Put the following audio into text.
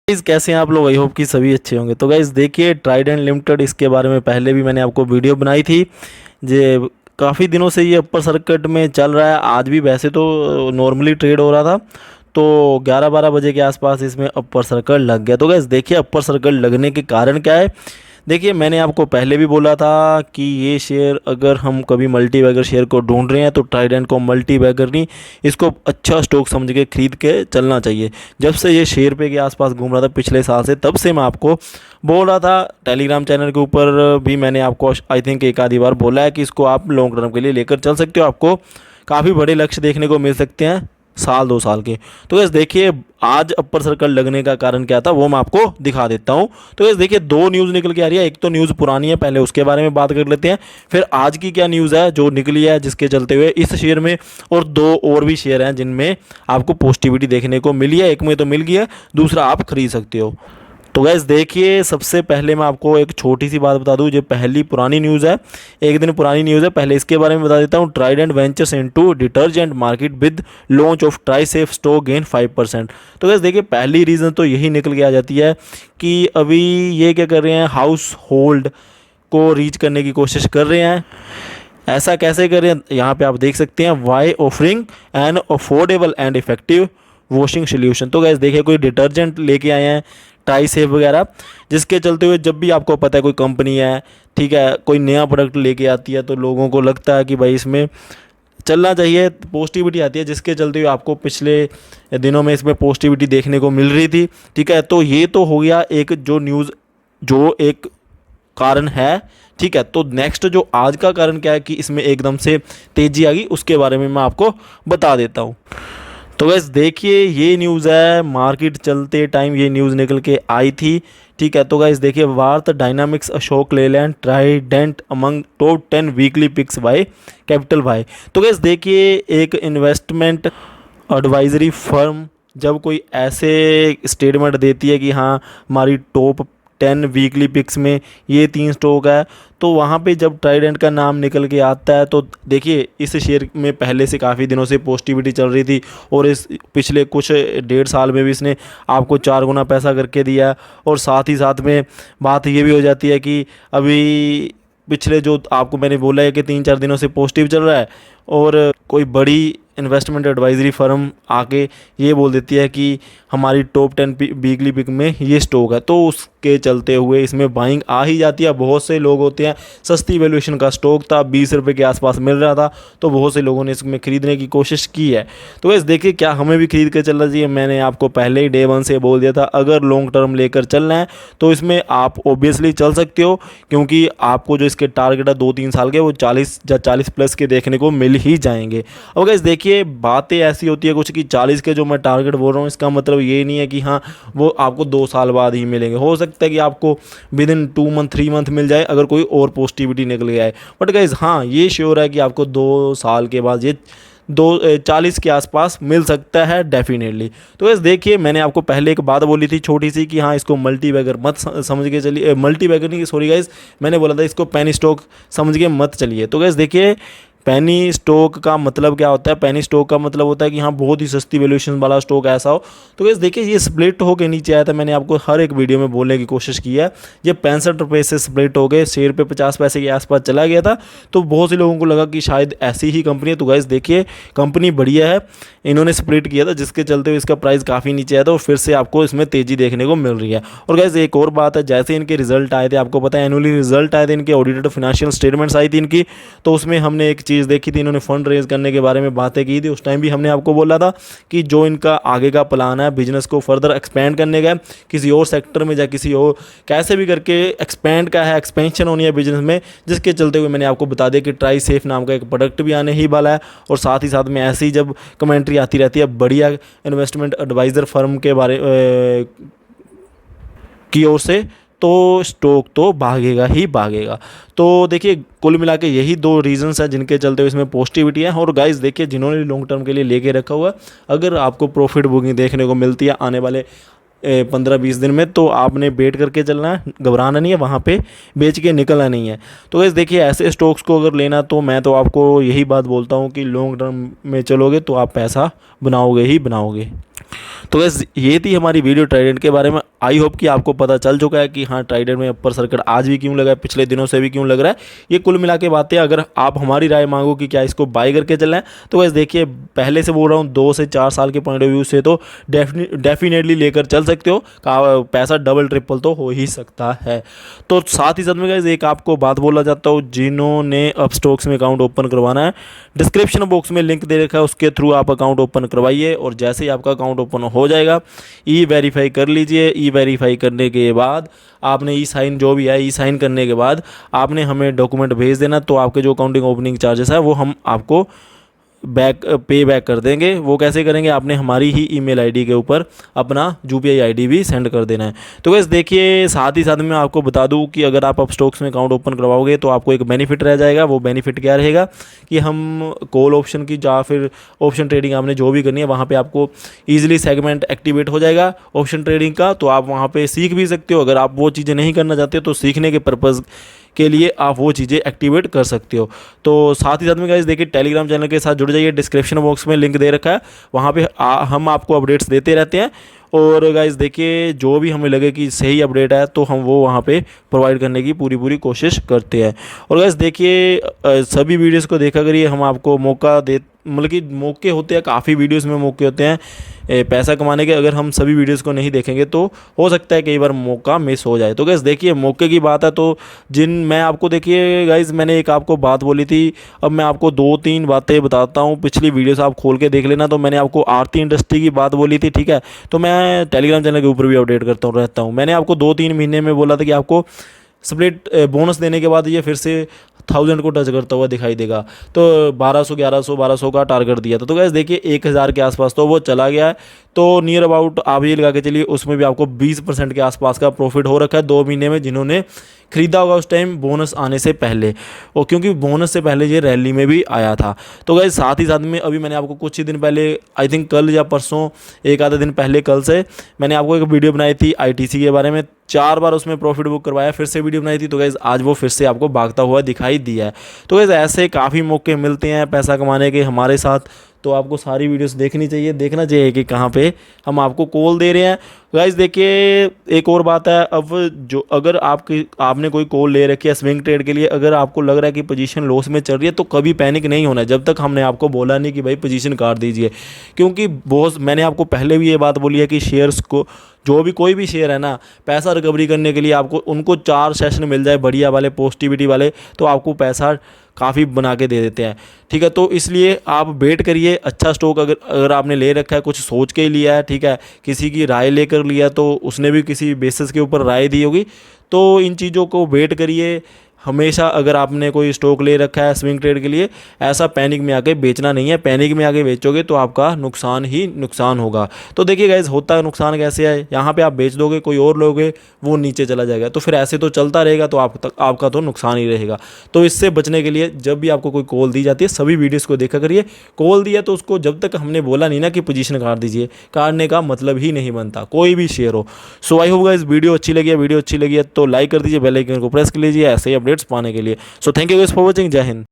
Guys कैसे हैं आप लोग। आई होप कि सभी अच्छे होंगे। तो गाइस देखिए ट्राइडेंट लिमिटेड, इसके बारे में पहले भी मैंने आपको वीडियो बनाई थी। जे काफ़ी दिनों से ये अपर सर्किट में चल रहा है। आज भी वैसे तो नॉर्मली ट्रेड हो रहा था, तो 11-12 बजे के आसपास इसमें अपर सर्किट लग गया। तो गाइस देखिए अपर सर्किट लगने के कारण क्या है। देखिए मैंने आपको पहले भी बोला था कि ये शेयर, अगर हम कभी मल्टी बैगर शेयर को ढूंढ रहे हैं तो ट्राइडेंट को मल्टी बैगर नहीं, इसको अच्छा स्टॉक समझ के खरीद के चलना चाहिए। जब से ये शेयर पे के आसपास घूम रहा था पिछले साल से, तब से मैं आपको बोल रहा था। टेलीग्राम चैनल के ऊपर भी मैंने आपको आई थिंक एक आधी बार बोला है कि इसको आप लॉन्ग टर्म के लिए लेकर चल सकते हो। आपको काफ़ी बड़े लक्ष्य देखने को मिल सकते हैं 1-2 साल के। तो गैस देखिए आज अपर सर्कल लगने का कारण क्या था वो मैं आपको दिखा देता हूँ। तो गैस देखिए दो न्यूज़ निकल के आ रही है। एक तो न्यूज़ पुरानी है, पहले उसके बारे में बात कर लेते हैं, फिर आज की क्या न्यूज़ है जो निकली है जिसके चलते हुए इस शेयर में और दो और भी शेयर हैं जिनमें आपको पॉजिटिविटी देखने को मिली है। एक में तो मिल गया, दूसरा आप खरीद सकते हो। तो गैस देखिए सबसे पहले मैं आपको एक छोटी सी बात बता दूं, जो पहली पुरानी न्यूज़ है, एक दिन पुरानी न्यूज़ है, पहले इसके बारे में बता देता हूं। Trident ventures into detergent market with launch of try safe stock gain 5%। तो गैस देखिए पहली रीज़न तो यही निकल के आ जाती है कि अभी ये क्या कर रहे हैं, हाउस होल्ड को रीच करने की कोशिश कर रहे हैं। ऐसा कैसे कर रहे हैं, यहाँ पे आप देख सकते हैं, why offering an affordable and effective washing solution. तो गैस देखिए कोई डिटर्जेंट लेके आए हैं, ट्राई सेफ वगैरह, जिसके चलते हुए जब भी आपको पता है कोई कंपनी है, ठीक है, कोई नया प्रोडक्ट लेके आती है तो लोगों को लगता है कि भाई इसमें चलना चाहिए, पॉजिटिविटी आती है, जिसके चलते हुए आपको पिछले दिनों में इसमें पॉजिटिविटी देखने को मिल रही थी। ठीक है, तो ये तो हो गया एक जो न्यूज़, जो एक कारण है। ठीक है, तो नेक्स्ट जो आज का कारण क्या है कि इसमें एकदम से तेज़ी आ गई, उसके बारे में मैं आपको बता देता हूँ। तो गैस देखिए ये न्यूज़ है, मार्केट चलते टाइम ये न्यूज़ निकल के आई थी। ठीक है, तो गैस देखिए वार्थ dynamics Ashok Leyland Trident among top 10 weekly picks by capital buy. तो गैस देखिए एक इन्वेस्टमेंट एडवाइजरी फर्म जब कोई ऐसे स्टेटमेंट देती है कि हाँ हमारी टॉप 10 वीकली पिक्स में ये 3 स्टॉक है, तो वहाँ पे जब ट्राइडेंट का नाम निकल के आता है तो देखिए इस शेयर में पहले से काफ़ी दिनों से पॉजिटिविटी चल रही थी और इस पिछले कुछ 1.5 साल में भी इसने आपको 4 गुना पैसा करके दिया। और साथ ही साथ में बात ये भी हो जाती है कि अभी पिछले जो आपको मैंने बोला है कि 3-4 दिनों से पॉजिटिव चल रहा है, और कोई बड़ी इन्वेस्टमेंट एडवाइजरी फर्म आके ये बोल देती है कि हमारी टॉप 10 वीकली पिक में ये स्टॉक है, तो उसके चलते हुए इसमें बाइंग आ ही जाती है। बहुत से लोग होते हैं, सस्ती वैल्यूएशन का स्टॉक था, 20 रुपये के आसपास मिल रहा था, तो बहुत से लोगों ने इसमें ख़रीदने की कोशिश की है। तो वैसे देखिए क्या हमें भी खरीद कर चलना चाहिए। मैंने आपको पहले ही डे 1 से बोल दिया था, अगर लॉन्ग टर्म लेकर चलना है तो इसमें आप ऑब्वियसली चल सकते हो, क्योंकि आपको जो इसके टारगेट है 2-3 साल के, वो 40 या 40 प्लस के देखने को मिल ही जाएंगे। अब गाइस देखिए बातें ऐसी होती है कुछ कि 40 के जो मैं टारगेट बोल रहा हूँ, इसका मतलब ये नहीं है कि हाँ वो आपको 2 साल बाद ही मिलेंगे। हो सकता है कि आपको विद इन 2 मंथ 3 मंथ मिल जाए अगर कोई और पॉजिटिविटी निकल गया है। बट गाइस हाँ ये श्योर है कि आपको 2 साल के बाद ये 40 के आसपास मिल सकता है डेफिनेटली। तो बस देखिए मैंने आपको पहले एक बात बोली थी छोटी सी कि हाँ इसको मल्टी बैगर मत समझ के चलिए, मल्टी बैगर नहीं, सॉरी गाइस, मैंने बोला था इसको पेनी स्टॉक समझ के मत चलिए। तो गाइस देखिए पेनी स्टॉक का मतलब क्या होता है, पेनी स्टॉक का मतलब होता है कि हाँ बहुत ही सस्ती वैल्यूएशन वाला स्टॉक ऐसा हो। तो गाइस देखिए ये स्प्लिट होके नीचे आया था, मैंने आपको हर एक वीडियो में बोलने की कोशिश की है। ये 65 रुपये से स्प्लिट हो गए, शेयर पे 50 पैसे के आसपास चला गया था, तो बहुत से लोगों को लगा कि शायद ऐसी ही कंपनी है। तो गाइस देखिए कंपनी बढ़िया है, इन्होंने स्प्लिट किया था जिसके चलते हुए इसका प्राइस काफ़ी नीचे आया था और फिर से आपको इसमें तेज़ी देखने को मिल रही है। और गाइस एक और बात है, जैसे इनके रिजल्ट आए थे, आपको पता है एनुअली रिजल्ट आए थे इनके, ऑडिटेड फाइनेंशियल स्टेटमेंट्स आई थी इनकी, तो उसमें हमने एक चीज़ देखी थी, इन्होंने फंड रेज करने के बारे में बातें की थी। उस टाइम भी हमने आपको बोला था कि जो इनका आगे का प्लान है बिजनेस को फर्दर एक्सपेंड करने का, किसी और सेक्टर में या किसी और कैसे भी करके एक्सपेंड का है, एक्सपेंशन होनी है बिजनेस में, जिसके चलते हुए मैंने आपको बता दिया कि ट्राई सेफ नाम का एक प्रोडक्ट भी आने ही वाला है। और साथ ही साथ में ऐसी जब कमेंट्री आती रहती है बढ़िया इन्वेस्टमेंट एडवाइज़र फर्म के बारे की ओर से, तो स्टॉक तो भागेगा ही भागेगा। तो देखिए कुल मिला के यही 2 रीजंस हैं जिनके चलते हुए इसमें पॉजिटिविटी है। और गाइस देखिए जिन्होंने लॉन्ग टर्म के लिए लेके रखा हुआ है, अगर आपको प्रॉफिट बुकिंग देखने को मिलती है आने वाले 15-20 दिन में, तो आपने वेट करके चलना है, घबराना नहीं है, वहाँ पे बेच के निकलना नहीं है। तो गाइस देखिए ऐसे स्टॉक्स को अगर लेना, तो मैं तो आपको यही बात बोलता हूँ कि लॉन्ग टर्म में चलोगे तो आप पैसा बनाओगे ही बनाओगे। तो बस ये थी हमारी वीडियो ट्राइडेंट के बारे में। आई होप कि आपको पता चल चुका है कि हाँ ट्राइडेंट में अपर सर्किट आज भी क्यों लगा है, पिछले दिनों से भी क्यों लग रहा है। ये कुल मिला के बातें। अगर आप हमारी राय मांगो कि क्या इसको बाय करके चलना है, तो बस देखिए पहले से बोल रहा हूँ 2 से 4 साल के पॉइंट ऑफ व्यू से तो डेफिनेटली लेकर चल सकते हो। पैसा डबल ट्रिपल तो हो ही सकता है। तो साथ ही साथ में गाइस एक आपको बात बोलना चाहता हूँ, जिन्होंने अपस्टॉक्स में अकाउंट ओपन करवाना है, डिस्क्रिप्शन बॉक्स में लिंक दे रखा है, उसके थ्रू आप अकाउंट ओपन करवाइए। और जैसे ही आपका अकाउंट ओपन हो जाएगा, ई वेरीफाई कर लीजिए। ई वेरीफाई करने के बाद आपने ई साइन जो भी है, ई साइन करने के बाद आपने हमें डॉक्यूमेंट भेज देना। तो आपके जो अकाउंटिंग ओपनिंग चार्जेस है वो हम आपको पे बैक कर देंगे। वो कैसे करेंगे, आपने हमारी ही ईमेल आईडी के ऊपर अपना यूपीआई आईडी भी सेंड कर देना है। तो बस देखिए साथ ही साथ में आपको बता दूं कि अगर आप अपस्टॉक्स में अकाउंट ओपन करवाओगे तो आपको एक बेनिफिट रह जाएगा। वो बेनिफिट क्या रहेगा कि हम कॉल ऑप्शन की या फिर ऑप्शन ट्रेडिंग आपने जो भी करनी है वहाँ पर आपको ईजिली सेगमेंट एक्टिवेट हो जाएगा ऑप्शन ट्रेडिंग का। तो आप वहाँ पर सीख भी सकते हो। अगर आप वो चीज़ें नहीं करना चाहते तो सीखने के पर्पज़ के लिए आप वो चीज़ें एक्टिवेट कर सकते हो। तो साथ ही साथ में गाइस देखिए टेलीग्राम चैनल के साथ जुड़ जाइए, डिस्क्रिप्शन बॉक्स में लिंक दे रखा है, वहाँ पे हम आपको अपडेट्स देते रहते हैं। और गाइस देखिए जो भी हमें लगे कि सही अपडेट है तो हम वो वहाँ पे प्रोवाइड करने की पूरी कोशिश करते हैं। और गाइस देखिए सभी वीडियोस को देखा करिए, हम आपको मौका दे मतलब कि मौके होते हैं, काफ़ी वीडियोस में मौके होते हैं पैसा कमाने के। अगर हम सभी वीडियोस को नहीं देखेंगे तो हो सकता है कई बार मौका मिस हो जाए। तो गाइस देखिए मौके की बात है तो मैं आपको देखिए गाइस मैंने एक आपको बात बोली थी, अब मैं आपको 2-3 बातें बताता हूँ। पिछली वीडियोस आप खोल के देख लेना। तो मैंने आपको आरती इंडस्ट्री की बात बोली थी, ठीक है। तो मैं टेलीग्राम चैनल के ऊपर भी अपडेट करता रहता हूँ। मैंने आपको 2-3 महीने में बोला था कि आपको स्प्लिट बोनस देने के बाद ये फिर से 1000 को टच करता हुआ दिखाई देगा। तो 1200 का टारगेट दिया था। तो गैस देखिए 1000 के आसपास तो वो चला गया है। तो नियर अबाउट आप ये लगा के चलिए उसमें भी आपको 20% के आसपास का प्रॉफिट हो रखा है 2 महीने में, जिन्होंने खरीदा होगा उस टाइम बोनस आने से पहले। और क्योंकि बोनस से पहले ये रैली में भी आया था। तो गैस साथ ही साथ में अभी मैंने आपको कुछ ही दिन पहले, आई थिंक कल या परसों, एक आधा दिन पहले कल से मैंने आपको एक वीडियो बनाई थी आईटीसी के बारे में। 4 बार उसमें प्रॉफिट बुक करवाया, फिर से वीडियो बनाई थी। तो गैस आज वो फिर से आपको भागता हुआ दिखाई दिया है। तो गैस ऐसे काफ़ी मौके मिलते हैं पैसा कमाने के हमारे साथ। तो आपको सारी वीडियोस देखनी चाहिए, देखना चाहिए कि कहाँ पे हम आपको कॉल दे रहे हैं। गाइस देखिए एक और बात है, अब जो अगर आपने कोई कॉल ले रखी है स्विंग ट्रेड के लिए, अगर आपको लग रहा है कि पोजीशन लॉस में चल रही है तो कभी पैनिक नहीं होना है जब तक हमने आपको बोला नहीं कि भाई पोजीशन काट दीजिए। क्योंकि बहुत मैंने आपको पहले भी ये बात बोली है कि शेयर्स को, जो भी कोई भी शेयर है ना, पैसा रिकवरी करने के लिए आपको उनको 4 सेशन मिल जाए बढ़िया वाले पॉजिटिविटी वाले, तो आपको पैसा काफ़ी बना के दे देते हैं, ठीक है। तो इसलिए आप वेट करिए। अच्छा स्टॉक अगर आपने ले रखा है, कुछ सोच के ही लिया है, ठीक है, किसी की राय लेकर लिया तो उसने भी किसी बेसिस के ऊपर राय दी होगी। तो इन चीज़ों को वेट करिए हमेशा। अगर आपने कोई स्टॉक ले रखा है स्विंग ट्रेड के लिए, ऐसा पैनिक में आके बेचना नहीं है। पैनिक में आके बेचोगे तो आपका नुकसान ही नुकसान होगा। तो देखिए गाइस होता है नुकसान कैसे है, यहाँ पे आप बेच दोगे, कोई और लोगे, वो नीचे चला जाएगा, तो फिर ऐसे तो चलता रहेगा, तो आपका तो नुकसान ही रहेगा। तो इससे बचने के लिए जब भी आपको कोई कॉल दी जाती है सभी वीडियोज़ को देखा करिए। कॉल दिया तो उसको जब तक हमने बोला नहीं ना कि पोजीशन काट दीजिए, काटने का मतलब ही नहीं बनता कोई भी शेयर हो। सो आई होप गाइस वीडियो अच्छी लगी है तो लाइक कर दीजिए, बेल आइकन को प्रेस कर लीजिए ऐसे ही अपडेट्स पाने के लिए। So thank you guys for watching. जय हिंद।